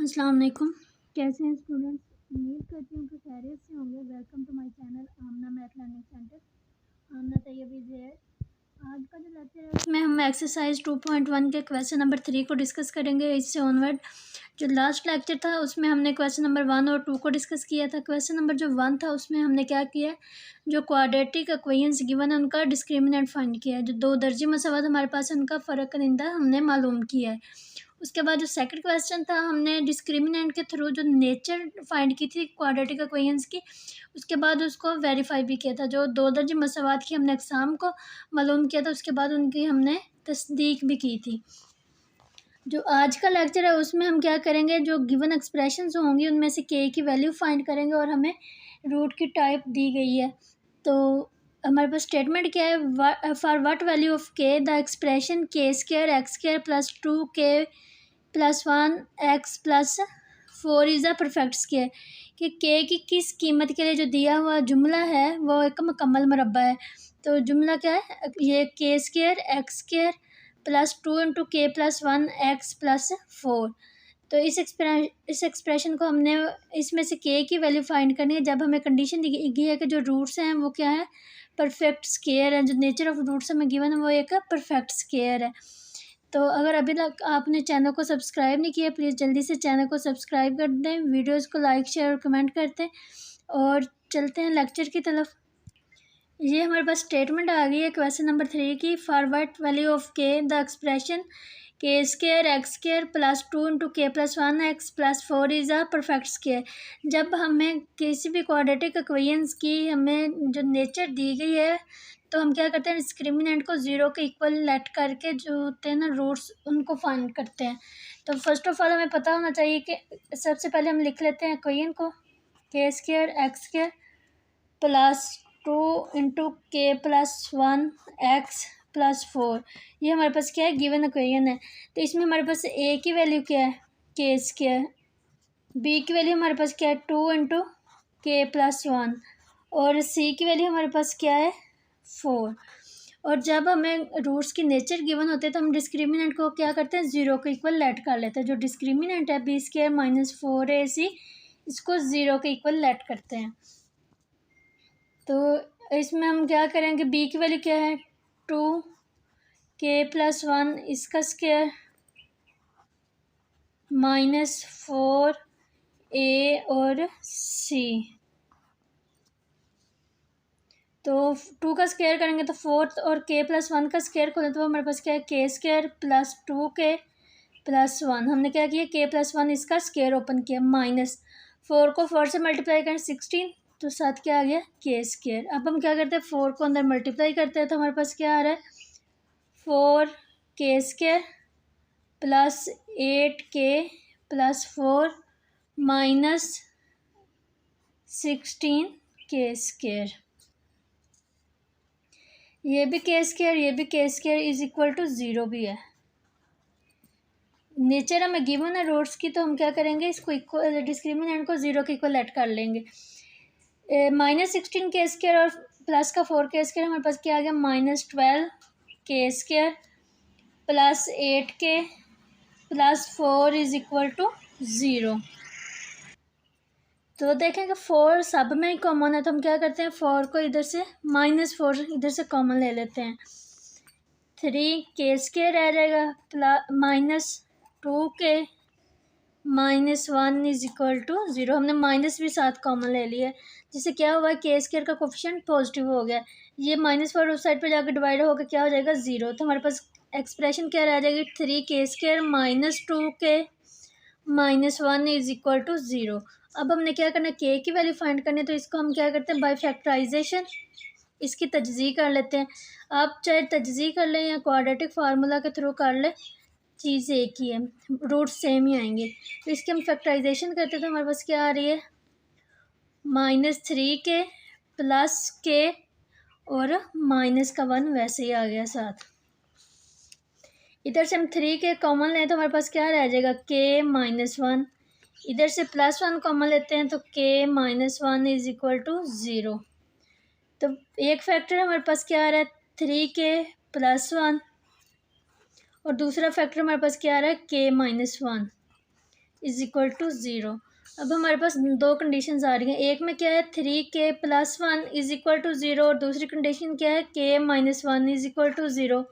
अस्सलाम वालेकुम। कैसे हैं स्टूडेंट्स? उम्मीद करती हूँ कि खैरियत से होंगे। Welcome to my channel Amna math learning centre. Amna Tayyab is here. आज का जो लेक्चर है उसमें हम एक्सरसाइज 2.1 के क्वेश्चन नंबर 3 को डिस्कस करेंगे। इससे ऑनवर्ड जो लास्ट लेक्चर था उसमें हमने क्वेश्चन नंबर 1 और 2 को डिस्कस किया था। क्वेश्चन नंबर जो 1 था उसमें हमने क्या किया है, जो क्वाड्रेटिक इक्वेशंस गिवन है उनका डिस्क्रिमिनेंट फाइंड किया है। जो दो दर्जी मसावत हमारे पास है उनका फ़र्क करिंदा हमने मालूम किया है। उसके बाद जो सेकंड क्वेश्चन था हमने डिस्क्रिमिनेंट के थ्रू जो नेचर फाइंड की थी क्वाड्रेटिक इक्वेशंस की, उसके बाद उसको वेरीफाई भी किया था। जो दो दर्जी मसावत की हमने अक़साम को मालूम किया था, उसके बाद उनकी हमने तस्दीक भी की थी। जो आज का लेक्चर है उसमें हम क्या करेंगे, जो गिवन एक्सप्रेशंस होंगी उनमें से के की वैल्यू फाइंड करेंगे और हमें रूट की टाइप दी गई है। तो हमारे पास स्टेटमेंट क्या है, for what value of k the expression k square x square plus 2k plus 1 x plus 4 is a perfect square. कि के की किस कीमत के लिए जो दिया हुआ जुमला है वो एक मुकम्मल मुरब्बा है। तो जुमला क्या है, ये के square x square plus 2 into k plus 1 x plus 4। तो इस एक्सप्रेशन को हमने इसमें से के की वैल्यू फाइंड करनी है जब हमें कंडीशन दी गई है कि जो रूट्स हैं वो क्या है, परफेक्ट स्क्वायर है। जो नेचर ऑफ रूट्स हमें गिवन है वो एक परफेक्ट स्क्वायर है। तो अगर अभी तक आपने चैनल को सब्सक्राइब नहीं किया, प्लीज़ जल्दी से चैनल को सब्सक्राइब कर दें, वीडियोज़ को लाइक शेयर और कमेंट करते हैं। और चलते हैं लेक्चर की तरफ। ये हमारे पास स्टेटमेंट आ गई है क्वेश्चन नंबर 3 की, for what value of k the expression k square x square plus 2 into k plus 1 x plus 4 is a perfect square. जब हमें किसी भी क्वाड्रेटिक इक्वेशंस की हमें जो नेचर दी गई है तो हम क्या करते हैं, डिस्क्रिमिनेंट को ज़ीरो के इक्वल लेट करके जो होते हैं ना रूट्स उनको फाइंड करते हैं। तो फर्स्ट ऑफ ऑल हमें पता होना चाहिए कि सबसे पहले हम लिख लेते हैं इक्वेशन को, के square x square plus 2 into k plus 1 x plus 4। ये हमारे पास क्या है, गिवन इक्वेशन है। तो इसमें हमारे पास ए की वैल्यू क्या है, के स्क्वायर, बी की वैल्यू हमारे पास क्या है 2 इंटू के प्लस 1 और सी की वैल्यू हमारे पास क्या है 4। और जब हमें रूट्स की नेचर गिवन होते हैं तो हम डिस्क्रिमिनेंट को क्या करते हैं, ज़ीरो के इक्वल लेट कर लेते हैं। जो डिस्क्रिमिनेंट है बी स्क्वायर माइनस 4ac, इसको ज़ीरो के इक्वल लेट करते हैं। तो इसमें हम क्या करेंगे, बी की वैल्यू क्या है 2 के प्लस 1 इसका स्क्वायर माइनस 4a और सी। तो 2 का स्क्वायर करेंगे तो 4 और के प्लस 1 का स्क्वायर खोलें तो हमारे पास क्या है, के स्क्वायर प्लस 2k प्लस 1। हमने क्या किया, के प्लस 1 इसका स्क्वायर ओपन किया, माइनस 4 को 4 से मल्टीप्लाई करें 16, तो साथ क्या आ गया के स्क्वायर। अब हम क्या करते हैं, 4 को अंदर मल्टीप्लाई करते हैं तो हमारे पास क्या आ रहा है 4k square plus 8k plus 4 minus 16k square. ये भी के स्क्वायर, ये भी k square is equal to zero भी है। नेचर हमें गिवन है रूट्स की, तो हम क्या करेंगे, इसको इक्वल डिस्क्रिमिनेंट को ज़ीरो के इक्वल लेट कर लेंगे। माइनस 16 के स्क्वायर और प्लस का 4 के स्क्वायर हमारे पास क्या आ गया, minus 12 k square plus 8k plus 4 is equal to zero. तो देखें कि 4 सब में ही कॉमन है तो हम क्या करते हैं, 4 को इधर से -4 इधर से कॉमन ले लेते हैं। 3k स्क्वायर रह जाएगा plus -2k minus 1 is equal to zero. हमने माइनस भी साथ कॉमन ले लिया है, जिससे क्या हुआ है, के स्क्वायर का कोफिशिएंट पॉजिटिव हो गया। ये -4 उस साइड पर जाकर डिवाइड होकर क्या हो जाएगा, ज़ीरो। तो हमारे पास एक्सप्रेशन क्या रह जाएगी, 3k square minus 2k minus 1 is equal to zero. अब हमने क्या करना है, के की वैल्यू फाइंड करनी है, तो इसको हम क्या करते हैं, बाय फैक्टराइजेशन इसकी तजज़ी कर लेते हैं। आप चाहे तजज़ी कर लें या क्वाड्रेटिक फार्मूला के थ्रू कर लें, चीज़ एक ही है, रूट सेम ही आएंगे। तो इसके हम फैक्टराइजेशन करते हैं तो हमारे पास क्या आ रही है, -3k प्लस k और माइनस का 1 वैसे ही आ गया साथ। इधर से हम 3k कॉमन लें तो हमारे पास क्या रह जाएगा, k माइनस 1। इधर से प्लस 1 कॉमन लेते हैं तो k minus 1 is equal to zero. तो एक फैक्टर हमारे पास क्या आ रहा है, 3k प्लस 1 और दूसरा फैक्टर हमारे पास क्या आ रहा है, k minus 1। Is equal to 0। अब हमारे पास दो कंडीशंस आ रही हैं, एक में क्या है 3k+1 इज इक्वल टू 0 और दूसरी कंडीशन क्या है k-1 इज इक्वल टू 0।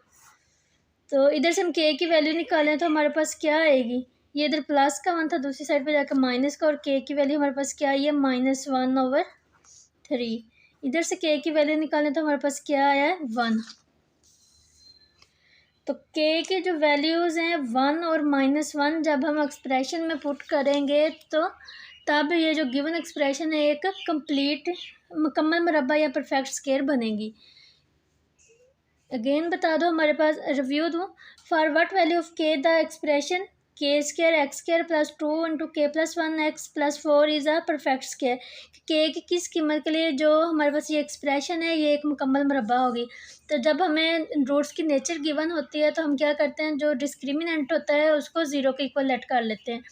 तो इधर से हम k की वैल्यू निकालें तो हमारे पास क्या आएगी, ये इधर प्लस का 1 था, दूसरी साइड पे जाकर माइनस का, और k की वैल्यू हमारे पास क्या आई है -1/3। इधर से k की वैल्यू निकालें तो हमारे पास क्या आया है 1। तो k के जो वैल्यूज़ हैं 1 और -1 जब हम एक्सप्रेशन में पुट करेंगे तो तब ये जो गिवन एक्सप्रेशन है एक कंप्लीट मुकम्मल मुरब्बा या परफेक्ट स्क्वायर बनेगी। अगेन बता दो, हमारे पास रिव्यू दूँ, for what value of k the expression k² x² + 2 × k+1 x+4 is a perfect square. k की किस कीमत के लिए जो हमारे पास ये एक्सप्रेशन है ये एक मुकम्मल मुरब्बा होगी। तो जब हमें रूट्स की नेचर गिवन होती है तो हम क्या करते हैं, जो डिस्क्रिमिनेंट होता है उसको 0 के इक्वल लेट कर लेते हैं।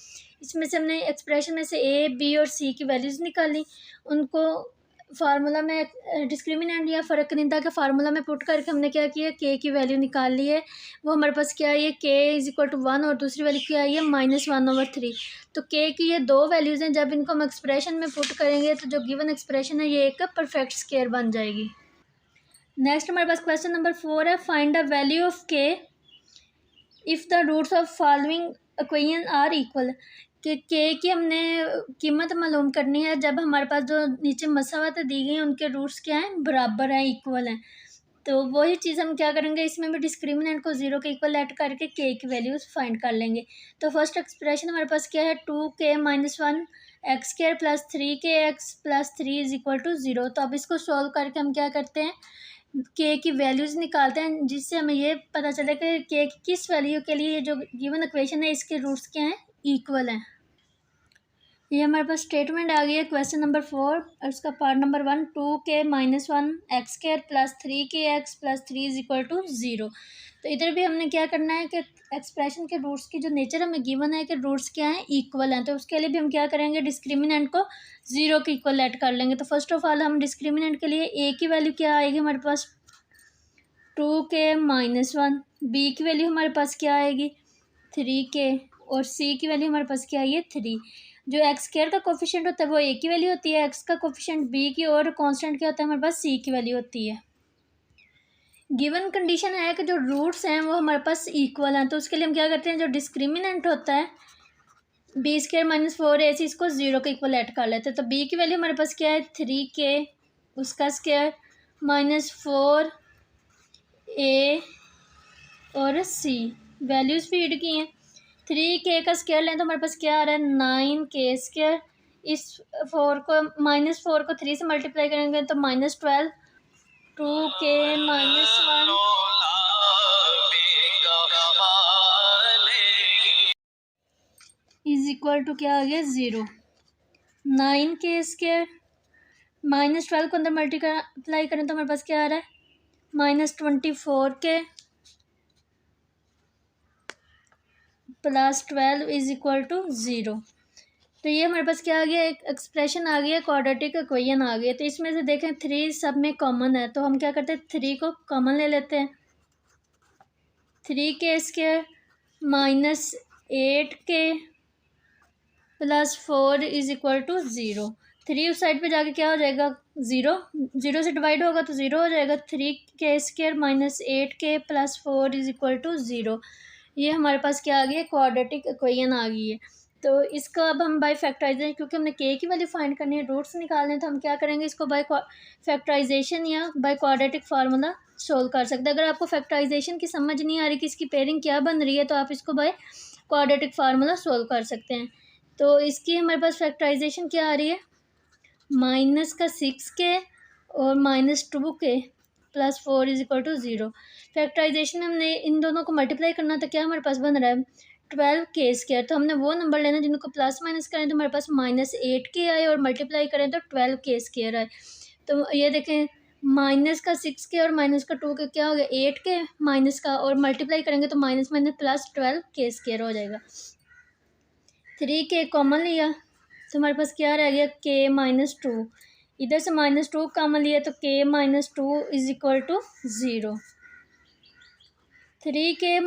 इसमें से हमने एक्सप्रेशन में से a, b और c की वैल्यूज़ निकाली, उनको फार्मूला में डिस्क्रिमिनेंट या फ़र्कनिंदा के फार्मूला में पुट करके हमने क्या किया, k की वैल्यू निकाल ली है। वो हमारे पास क्या है, ये k इज़ इक्वल टू 1 और दूसरी वैल्यू क्या आई है -1/3। तो k की ये दो वैल्यूज़ हैं, जब इनको हम एक्सप्रेशन में पुट करेंगे तो जो गिवन एक्सप्रेशन है ये एक परफेक्ट स्क्वायर बन जाएगी। नेक्स्ट हमारे पास क्वेश्चन नंबर 4 है, find the value of k if the roots of following equation are equal. कि के की हमने कीमत मालूम करनी है जब हमारे पास जो नीचे मसावत दी गई हैं उनके रूट्स क्या हैं, बराबर हैं, इक्वल हैं। तो वही चीज़ हम क्या करेंगे, इसमें भी डिस्क्रिमिनेंट को 0 के इक्वल ऐड करके के की वैल्यूज़ फाइंड कर लेंगे। तो फर्स्ट एक्सप्रेशन हमारे पास क्या है, 2k-1 x² + 3kx+3 is equal to 0। तो अब इसको सॉल्व करके हम क्या करते हैं, के की वैल्यूज़ निकालते हैं, जिससे हमें ये पता चले कि के की किस वैल्यू के लिए जो गिवन इक्वेशन है इसके रूट्स क्या हैं, इक्वल हैं। ये हमारे पास स्टेटमेंट आ गई है क्वेश्चन नंबर 4 और उसका part number 1, 2k-1 x² + 3kx+3 is equal to 0। तो इधर भी हमने क्या करना है कि एक्सप्रेशन के रूट्स की जो नेचर हमें गिवन है कि रूट्स क्या हैं, इक्वल हैं। तो उसके लिए भी हम क्या करेंगे, डिस्क्रिमिनेंट को 0 के इक्वल ऐड कर लेंगे। तो फर्स्ट ऑफ ऑल हम डिस्क्रिमिनेंट के लिए a की वैल्यू क्या आएगी हमारे पास 2k-1, b की वैल्यू हमारे पास क्या आएगी 3k और c की वैल्यू हमारे पास क्या आई है 3। जो x² का कोफिशिएंट होता है वो a की वैल्यू होती है, x का कोफिशिएंट b की, और कांस्टेंट क्या होता है हमारे पास c की वैल्यू होती है। गिवन कंडीशन है कि जो रूट्स हैं वो हमारे पास इक्वल हैं, तो उसके लिए हम क्या करते हैं, जो डिस्क्रिमिनेंट होता है b² - 4ac इसको 0 के इक्वल ऐड कर लेते हैं। तो b की वैल्यू हमारे पास क्या है 3k, उसका स्क्वायर -4a और c वैल्यूज़ फीड की हैं। 3k का स्क्वायर लें तो हमारे पास क्या आ रहा है 9k²। इस 4 को -4 को 3 से मल्टीप्लाई करेंगे तो -12, 2k-1 इज इक्वल टू क्या आ गया 0। 9k² -12 को अंदर मल्टीप्लाई करें तो हमारे पास क्या आ रहा है -24k + 12 इज इक्वल टू 0। तो ये हमारे पास क्या आ गया, एक एक्सप्रेशन आ गया, क्वाड्रेटिक इक्वेशन आ गया। तो इसमें से देखें 3 सब में कॉमन है, तो हम क्या करते हैं 3 को कॉमन ले लेते हैं। 3k² -8k + 4 is equal to 0। 3 उस साइड पे जाके क्या हो जाएगा 0, 0 से डिवाइड होगा तो 0 हो जाएगा। 3k² -8k + 4 is equal to 0। ये हमारे पास क्या आ गया, क्वाड्रेटिक इक्वेशन आ गई है। तो इसको अब हम बाय फैक्टराइजेशन, क्योंकि हमने k की वैल्यू फाइंड करनी है, रूट्स निकालने, तो हम क्या करेंगे, इसको बाय फैक्टराइजेशन या बाय क्वाड्रेटिक फार्मूला सोल्व कर सकते हैं। अगर आपको फैक्टराइजेशन की समझ नहीं आ रही कि इसकी पेयरिंग क्या बन रही है तो आप इसको बाय क्वाड्रेटिक फार्मूला सोल्व कर सकते हैं। तो इसकी हमारे पास फैक्टराइजेशन क्या आ रही है, -6k और -2k + 4 is equal to 0। Factorisation में हमने इन दोनों को मल्टीप्लाई करना, तो क्या हमारे पास बन रहा है 12k²। तो हमने वो नंबर लेना जिनको प्लस माइनस करें तो हमारे पास -8k आए और मल्टीप्लाई करें तो 12k² आए। तो ये देखें -6k और -2k क्या हो गया 8k, माइनस का और मल्टीप्लाई करेंगे तो माइनस प्लस 12k² हो जाएगा। 3k कॉमन लिया तो हमारे पास क्या रह गया k-2। इधर से -2 कॉमन लिया तो k-2 is equal to 0। 3k -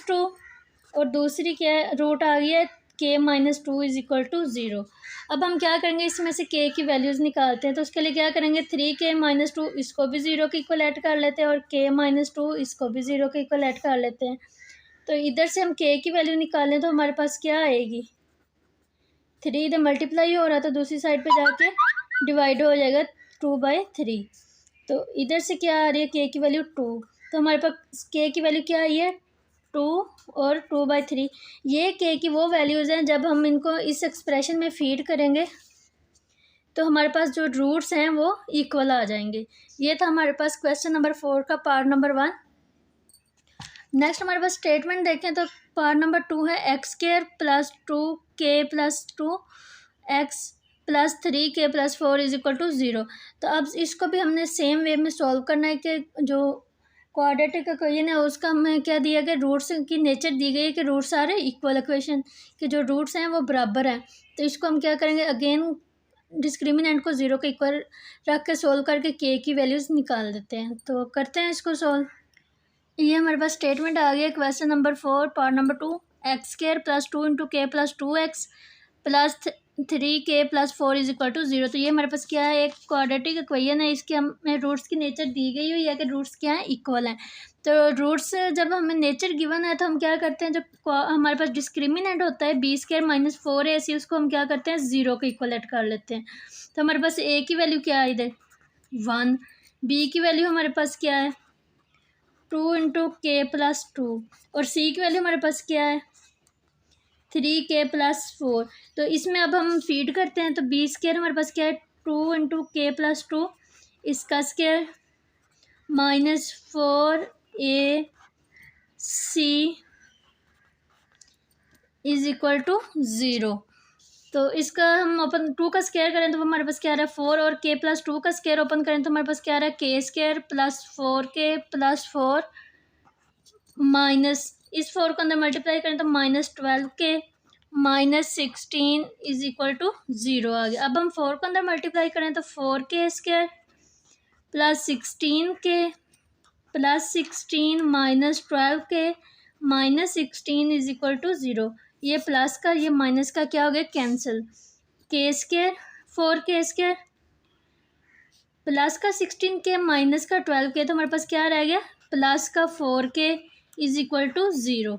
2 और दूसरी क्या है रूट आ गया k minus two is equal to zero. अब हम क्या करेंगे, इसमें से के की वैल्यूज़ निकालते हैं। तो उसके लिए क्या करेंगे, 3k माइनस टू इसको भी ज़ीरो के इक्वल ऐड कर लेते हैं और k माइनस टू इसको भी ज़ीरो के इक्वल ऐड कर लेते हैं। तो इधर से हम k की वैल्यू निकालें तो हमारे पास क्या आएगी, 3 इधर मल्टीप्लाई हो रहा था, दूसरी साइड पे जाके डिवाइड हो जाएगा 2/3। तो इधर से क्या आ रही है, k की वैल्यू 2। तो हमारे पास k की वैल्यू क्या आई है, 2 और 2/3। ये k की वो वैल्यूज़ हैं, जब हम इनको इस एक्सप्रेशन में फीड करेंगे तो हमारे पास जो रूट्स हैं वो इक्वल आ जाएंगे। ये था हमारे पास क्वेश्चन नंबर 4 का पार्ट नंबर 1। नेक्स्ट हमारे पास स्टेटमेंट देखें तो पार्ट नंबर 2 है x² plus 2k plus 2x plus 3k plus 4 is equal to 0। तो अब इसको भी हमने सेम वे में सॉल्व करना है कि जो क्वाड्रेटिक इक्वेशन है उसका हमें क्या दिया गया, रूट्स की नेचर दी गई है कि रूट्स आ रहे इक्वल इक्वेशन के जो रूट्स हैं वो बराबर हैं। तो इसको हम क्या करेंगे, अगेन डिस्क्रिमिनेंट को 0 के इक्वल रख के सोल्व करके k की वैल्यूज़ निकाल देते हैं। तो करते हैं इसको सोल्व। ये हमारे पास स्टेटमेंट आ गया question number 4 part number 2, x² plus 2 into k plus 2x plus 3k plus 4 is equal to 0। तो ये हमारे पास क्या है, एक क्वाड्रेटिक इक्वेशन है। इसकी हमें रूट्स की नेचर दी गई हुई है कि रूट्स क्या हैं, इक्वल हैं। तो रूट्स जब हमें नेचर गिवन है तो हम क्या करते हैं, जब हमारे पास डिस्क्रिमिनेंट होता है b² माइनस 4ac, उसको हम क्या करते हैं, 0 के इक्वल ऐड कर लेते हैं। तो हमारे पास a की वैल्यू क्या है इधर 1, b की वैल्यू हमारे पास क्या है 2 इंटू के प्लस 2 और c की वैल्यू हमारे पास क्या है 3k प्लस 4। तो इसमें अब हम फीड करते हैं तो b² हमारे पास क्या है 2 इंटू के प्लस 2, इसका square minus 4ac is equal to 0। तो इसका हम ओपन 2 का स्क्वायर करें तो हमारे पास क्या आ रहा है 4 और k प्लस 2 का स्क्वायर ओपन करें तो हमारे पास क्या आ रहा है k² plus 4k plus 4 minus इस 4 को अंदर मल्टीप्लाई करें तो minus 12k minus 16 is equal to 0 आ गया। अब हम 4 को अंदर मल्टीप्लाई करें तो 4k² plus 16k plus 16 minus 12k minus 16 is equal to 0। ये प्लस का ये माइनस का क्या हो गया, कैंसिल। k² 4k² प्लस का 16k माइनस का 12k, तो हमारे पास क्या रह गया, प्लस का 4k इज इक्वल टू 0।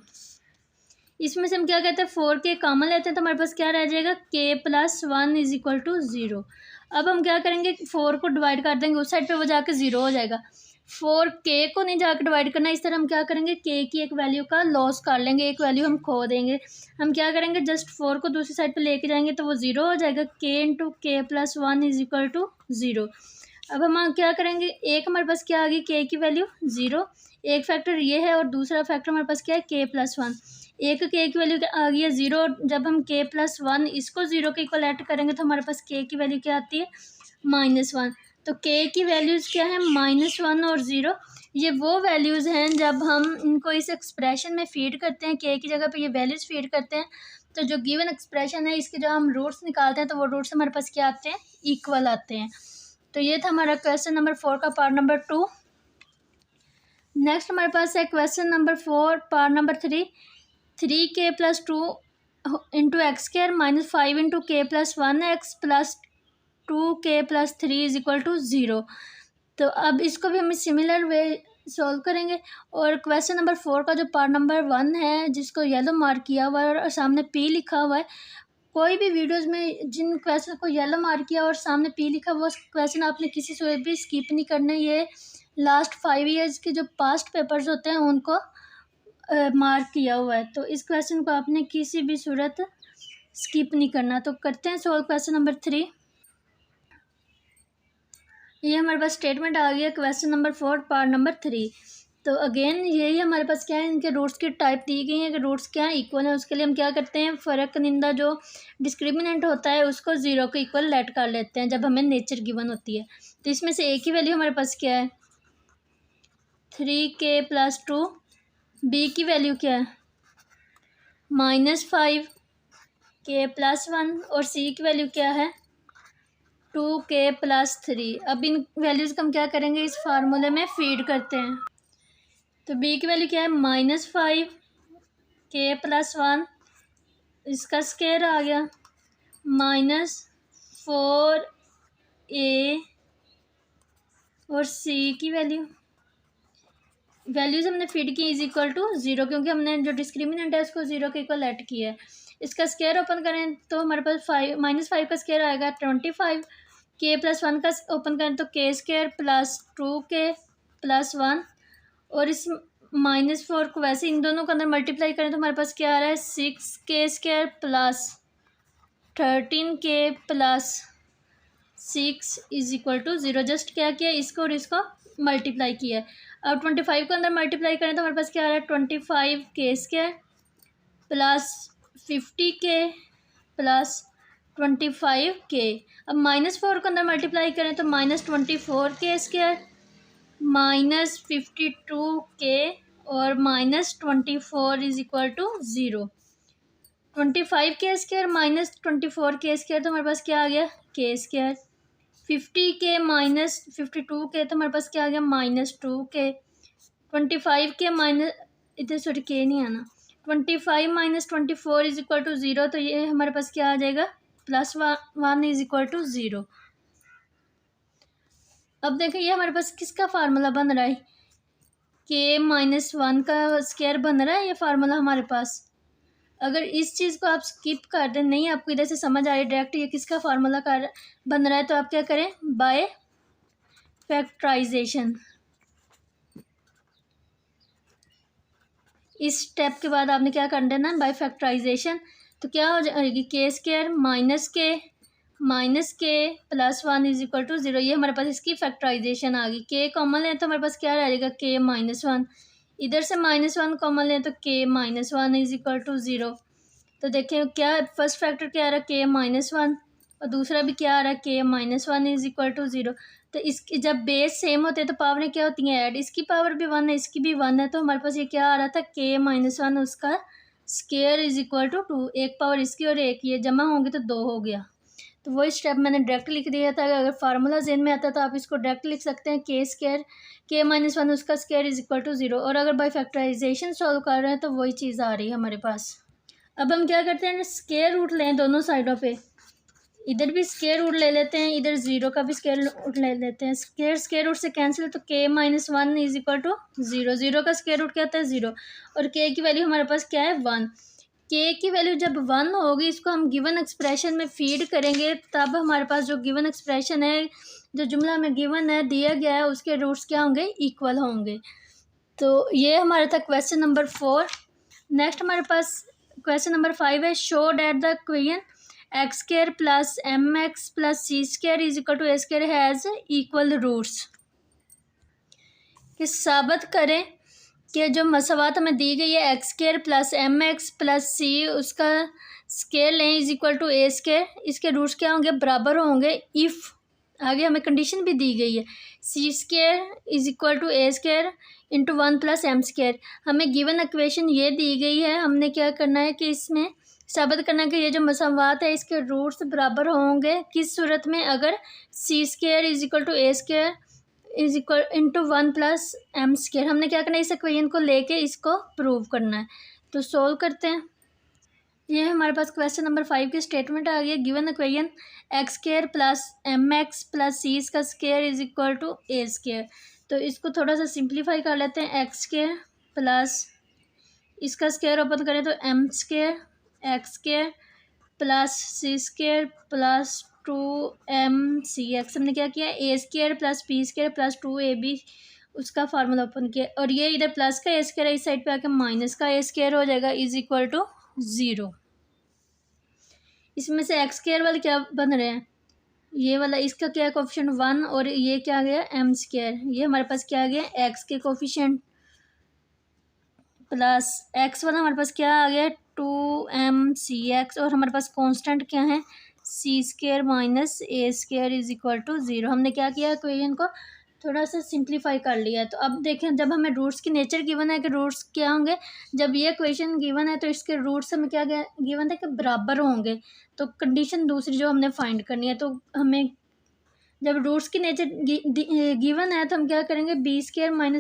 इसमें से हम क्या कहते हैं 4k कॉमन लेते हैं तो हमारे पास क्या रह जाएगा k plus 1 is equal to 0। अब हम क्या करेंगे 4 को डिवाइड कर देंगे उस साइड पे, वो जाके 0 हो जाएगा। 4k को नहीं जाकर डिवाइड करना, इस तरह हम क्या करेंगे k की एक वैल्यू का लॉस कर लेंगे, एक वैल्यू हम खो देंगे। हम क्या करेंगे जस्ट 4 को दूसरी साइड पे लेके जाएंगे तो वो 0 हो जाएगा, k into k plus 1 is equal to 0। अब हम क्या करेंगे, एक हमारे पास क्या आ गई k की वैल्यू 0, एक फैक्टर ये है और दूसरा फैक्टर हमारे पास क्या है k प्लस 1। एक k की वैल्यू आ गई है 0, जब हम k प्लस 1 इसको 0 के इक्वल ऐड करेंगे तो हमारे पास k की वैल्यू क्या आती है -1। तो k की वैल्यूज़ क्या है -1 और 0। ये वो वैल्यूज़ हैं जब हम इनको इस एक्सप्रेशन में फीड करते हैं, k की जगह पे ये वैल्यूज़ फीड करते हैं तो जो गिवन एक्सप्रेशन है इसके जो हम रूट्स निकालते हैं तो वो रूट्स हमारे पास क्या आते हैं, इक्वल आते हैं। तो ये था हमारा क्वेश्चन नंबर 4 का पार्ट नंबर 2। नेक्स्ट हमारे पास है question number 4 part number 3, 3k plus 2 into x² minus 5 into k plus 1x plus 2k plus 3 is equal to 0। तो अब इसको भी हम सिमिलर वे सॉल्व करेंगे। और क्वेश्चन नंबर 4 का जो पार्ट नंबर 1 है जिसको येलो मार्क किया हुआ है और सामने p लिखा हुआ है, कोई भी वीडियोस में जिन क्वेश्चन को येलो मार्क किया और सामने p लिखा वो क्वेश्चन आपने किसी से भी स्किप नहीं करना। ये लास्ट 5 ईयर्स के जो पास्ट पेपर्स होते हैं उनको मार्क किया हुआ है, तो इस क्वेश्चन को आपने किसी भी सूरत स्किप नहीं करना। तो करते हैं सॉल्व क्वेश्चन नंबर 3। ये हमारे पास स्टेटमेंट आ गया क्वेश्चन नंबर 4 पार्ट नंबर 3। तो अगेन यही हमारे पास क्या है, इनके रूट्स की टाइप दी गई है कि रूट्स क्या है, इक्वल है। उसके लिए हम क्या करते हैं, फ़र्क निंदा जो डिस्क्रिमिनेंट होता है उसको 0 के इक्वल लेट कर लेते हैं जब हमें नेचर गिवन होती है। तो इसमें से एक ही वैल्यू हमारे पास क्या है 3k प्लस 2, b की वैल्यू क्या है -5 k प्लस 1 और c की वैल्यू क्या है 2k प्लस 3। अब इन वैल्यूज़ को हम क्या करेंगे, इस फार्मूले में फीड करते हैं। तो b की वैल्यू क्या है -5 k प्लस 1 इसका स्क्वायर आ गया -4a और c की वैल्यूज हमने फीड की इज इक्वल टू 0, क्योंकि हमने जो डिस्क्रिमिनेंट है उसको 0 के इक्वल ऐड किया है। इसका स्क्वायर ओपन करें तो हमारे पास -5 का स्क्वायर आएगा 25, k + 1 का ओपन करें तो k² + 2k + 1, और इस -4 को वैसे इन दोनों को अंदर मल्टीप्लाई करें तो हमारे पास क्या आ रहा है 6k² + 13k + 6 is equal to 0। Just क्या किया, इसको और इसको मल्टीप्लाई किया है। अब 25 को अंदर मल्टीप्लाई करें तो हमारे पास क्या आ रहा है 25k² + 50k + 25k। अब -4 को अंदर मल्टीप्लाई करें तो -24k² -52k और -24 is equal to 0। 25k² -24k² तो हमारे पास क्या आ गया k²। 50k -52k तो हमारे पास क्या आ गया -2k। 25k माइनस इधर सॉरी k नहीं आना, 25 - 24 इज इक्वल टू 0, तो ये हमारे पास क्या आ जाएगा +1 इज इक्वल टू 0। अब देखें ये हमारे पास किसका फार्मूला बन रहा है, k - 1 का स्क्वायर बन रहा है ये फार्मूला हमारे पास। अगर इस चीज़ को आप स्किप कर दें, नहीं आपको इधर से समझ आ रही डायरेक्ट ये किसका फार्मूला बन रहा है, तो आप क्या करें बाय फैक्टराइजेशन। इस स्टेप के बाद आपने क्या कर देना बाय फैक्टराइजेशन, तो क्या हो जाएगी k² -k + 1 is equal to 0। ये हमारे पास इसकी फैक्टराइजेशन आ गई। k कॉमन है तो हमारे पास क्या रह जाएगा k - 1, इधर से -1 कॉमन लें तो k - 1 इज इक्वल टू 0। तो देखें क्या फर्स्ट फैक्टर क्या आ रहा है k - 1 और दूसरा भी क्या आ रहा है k - 1 इज इक्वल टू 0। तो इसकी जब बेस सेम होते हैं तो पावरें क्या होती हैं ऐड, इसकी पावर भी 1 है इसकी भी 1 है, तो हमारे पास ये क्या आ रहा था k - 1 उसका स्क्वायर इज इक्वल टू 2, एक पावर इसकी और एक ये जमा होंगे तो 2 हो गया। तो वही स्टेप मैंने डायरेक्ट लिख दिया था। अगर फार्मूला ज़हन में आता तो आप इसको डायरेक्ट लिख सकते हैं k² k - 1 उसका स्क्वायर इज इक्वल टू 0, और अगर बाय फैक्टराइजेशन सॉल्व कर रहे हैं तो वही चीज़ आ रही है हमारे पास। अब हम क्या करते हैं स्क्वायर रूट लें दोनों साइडों पे, इधर भी स्क्वायर रूट ले लेते हैं, इधर 0 का भी स्क्वायर रूट ले लेते हैं। स्क्वायर रूट से कैंसिल तो k - 1 इज इक्वल टू 0, 0 का स्क्वायर रूट क्या होता है 0, और k की वैल्यू हमारे पास क्या है 1। k की वैल्यू जब 1 होगी इसको हम गिवन एक्सप्रेशन में फीड करेंगे, तब हमारे पास जो गिवन एक्सप्रेशन है जो जुमला में गिवन है दिया गया है उसके रूट्स क्या होंगे इक्वल होंगे। तो ये हमारे था क्वेश्चन नंबर 4। नेक्स्ट हमारे पास क्वेश्चन नंबर 5 है, show that the equation x² + mx + c² is equal to a² has equal roots. कि साबित करें कि जो मसावात हमें दी गई है x² + mx + c उसका स्क्वायर लें इज इक्वल टू a², इसके रूट्स क्या होंगे बराबर होंगे इफ़, आगे हमें कंडीशन भी दी गई है c² is equal to a² × 1 + m²। हमें गिवन इक्वेशन ये दी गई है, हमने क्या करना है कि इसमें साबित करना है कि ये जो मसावात है इसके रूट्स बराबर होंगे किस सूरत में, अगर c² is equal to a² is equal × 1 + m²। हमने क्या करना है इस इक्वेशन को लेके इसको प्रूव करना है। तो सोल्व करते हैं। ये हमारे पास क्वेश्चन नंबर 5 की स्टेटमेंट आ गई है, given equation x² + mx + c का square is equal to a²। तो इसको थोड़ा सा सिंप्लीफाई कर लेते हैं, x² प्लस इसका स्क्वायर ओपन करें तो m² x² + c² + 2mcx। हमने क्या किया a² + b² + 2ab उसका फार्मूला ओपन किया, और ये इधर प्लस का a² है, इस साइड पे आके माइनस का a² हो जाएगा इज इक्वल टू 0। इसमें से x² वाले क्या बन रहे हैं, ये वाला इसका क्या कोफिशिएंट 1 और ये क्या आ गया m², ये हमारे पास क्या आ गया x के कोफिशिएंट प्लस x वाला हमारे पास क्या आ गया 2mcx, और हमारे पास कांस्टेंट क्या है c² - a² is equal to 0। हमने क्या किया इक्वेशन को थोड़ा सा सिंप्लीफाई कर लिया है। तो अब देखें जब हमें रूट्स की नेचर गिवन है कि रूट्स क्या होंगे, जब ये इक्वेशन गिवन है तो इसके रूट्स हमें क्या गिवन था कि बराबर होंगे। तो कंडीशन दूसरी जो हमने फाइंड करनी है, तो हमें जब रूट्स की नेचर गिवन है तो हम क्या करेंगे b² -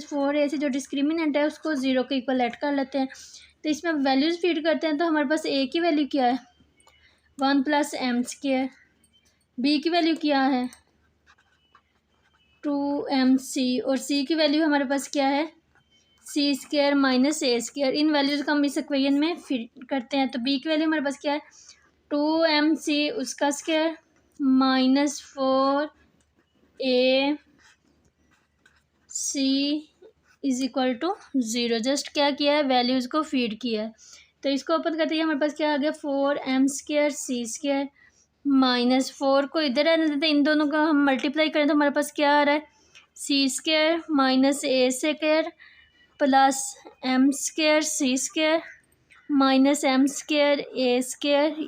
4ac जो डिस्क्रिमिनेंट है उसको 0 के इक्वल ऐड कर लेते हैं। तो इसमें वैल्यूज़ फीड करते हैं तो हमारे पास ए की वैल्यू क्या है 1 + m², बी की वैल्यू क्या है 2mc और सी की वैल्यू हमारे पास क्या है c² - a²। इन वैल्यूज़ को हम इस इक्वेशन में फिट करते हैं। तो बी की वैल्यू हमारे पास क्या है 2mc उसका स्क्वायर -4ac = 0। जस्ट क्या किया है वैल्यूज़ को फीड किया है। तो इसको ओपन करते ही हमारे पास क्या आ गया 4m² c² -4 को इधर रहने देते, इन दोनों का हम मल्टीप्लाई करें तो हमारे पास क्या आ रहा है c² - a² plus m² c² -m² a²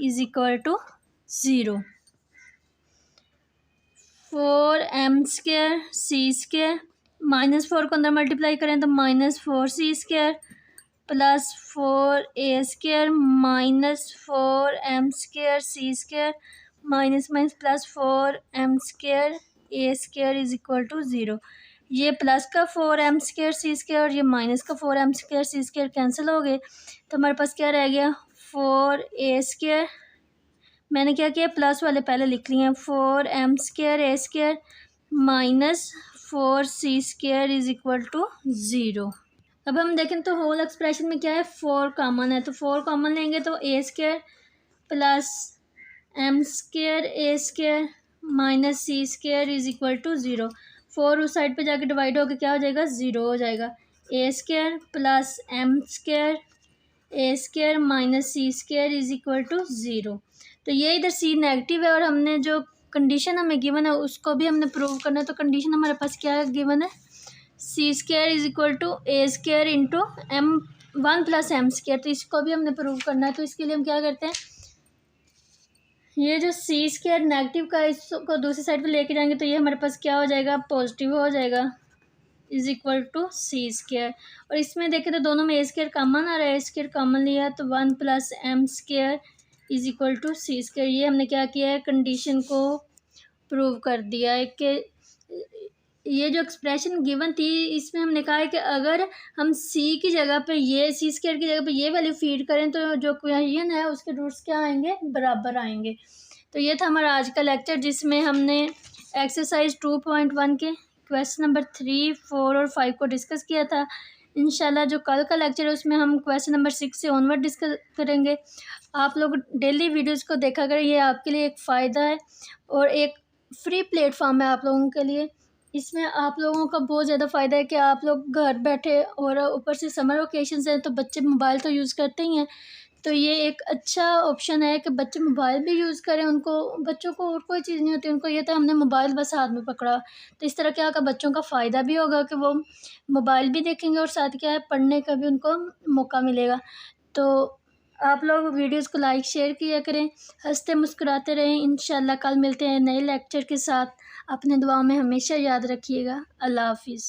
= 0। 4m² c² -4 को अंदर मल्टीप्लाई करें तो -4c² plus 4a² -4m² c² minus plus 4m² a² = 0। ये प्लस का 4m² c² और ये माइनस का 4m² c² कैंसिल हो गए तो हमारे पास क्या रह गया 4a²। मैंने क्या किया प्लस वाले पहले लिख लिए हैं 4m² a² -4c² = 0। अब हम देखें तो होल एक्सप्रेशन में क्या है 4 कॉमन है, तो 4 कॉमन लेंगे तो a² plus m² a² -c² = 0। 4 उस साइड पे जाके डिवाइड होकर क्या हो जाएगा 0 हो जाएगा। a² plus m² a² -c² = 0। तो ये इधर c नेगेटिव है और हमने जो कंडीशन हमें गिवन है उसको भी हमने प्रूव करना है। तो कंडीशन हमारे पास क्या गिवन है c² = a² into m1 + m²। तो इसको भी हमने प्रूव करना है। तो इसके लिए हम क्या करते हैं ये जो c² नेगेटिव का इसको दूसरी साइड पे लेके जाएंगे तो ये हमारे पास क्या हो जाएगा पॉजिटिव हो जाएगा = c²। और इसमें देखें तो दोनों में a² कॉमन आ रहा है, a² कॉमन लिया तो 1 + m² = c²। ये हमने क्या किया है कंडीशन को प्रूव कर दिया है कि ये जो एक्सप्रेशन गिवन थी इसमें हमने कहा है कि अगर हम c की जगह पे ये c² की जगह पे ये वैल्यू फीड करें तो जो इक्वेशन है उसके रूट्स क्या आएंगे बराबर आएंगे। तो ये था हमारा आज का लेक्चर जिसमें हमने एक्सरसाइज 2.1 के क्वेश्चन नंबर 3, 4 और 5 को डिस्कस किया था। इंशाल्लाह जो कल का लेक्चर है उसमें हम क्वेश्चन नंबर 6 से ऑनवर्ड डिस्कस करेंगे। आप लोग डेली वीडियोज़ को देखा करें, ये आपके लिए एक फ़ायदा है और एक फ्री प्लेटफॉर्म है आप लोगों के लिए। इसमें आप लोगों का बहुत ज़्यादा फ़ायदा है कि आप लोग घर बैठे और ऊपर से समर वेकेशंस हैं तो बच्चे मोबाइल तो यूज़ करते ही हैं, तो ये एक अच्छा ऑप्शन है कि बच्चे मोबाइल भी यूज़ करें। उनको बच्चों को और कोई चीज़ नहीं होती, उनको ये था हमने मोबाइल बस हाथ में पकड़ा। तो इस तरह क्या होगा बच्चों का फ़ायदा भी होगा कि वो मोबाइल भी देखेंगे और साथ क्या है पढ़ने का भी उनको मौका मिलेगा। तो आप लोग वीडियोज़ को लाइक शेयर किया करें, हंसते मुस्कुराते रहें। इंशाल्लाह कल मिलते हैं नए लेक्चर के साथ। अपने दुआओं में हमेशा याद रखिएगा। अल्लाह हाफिज़।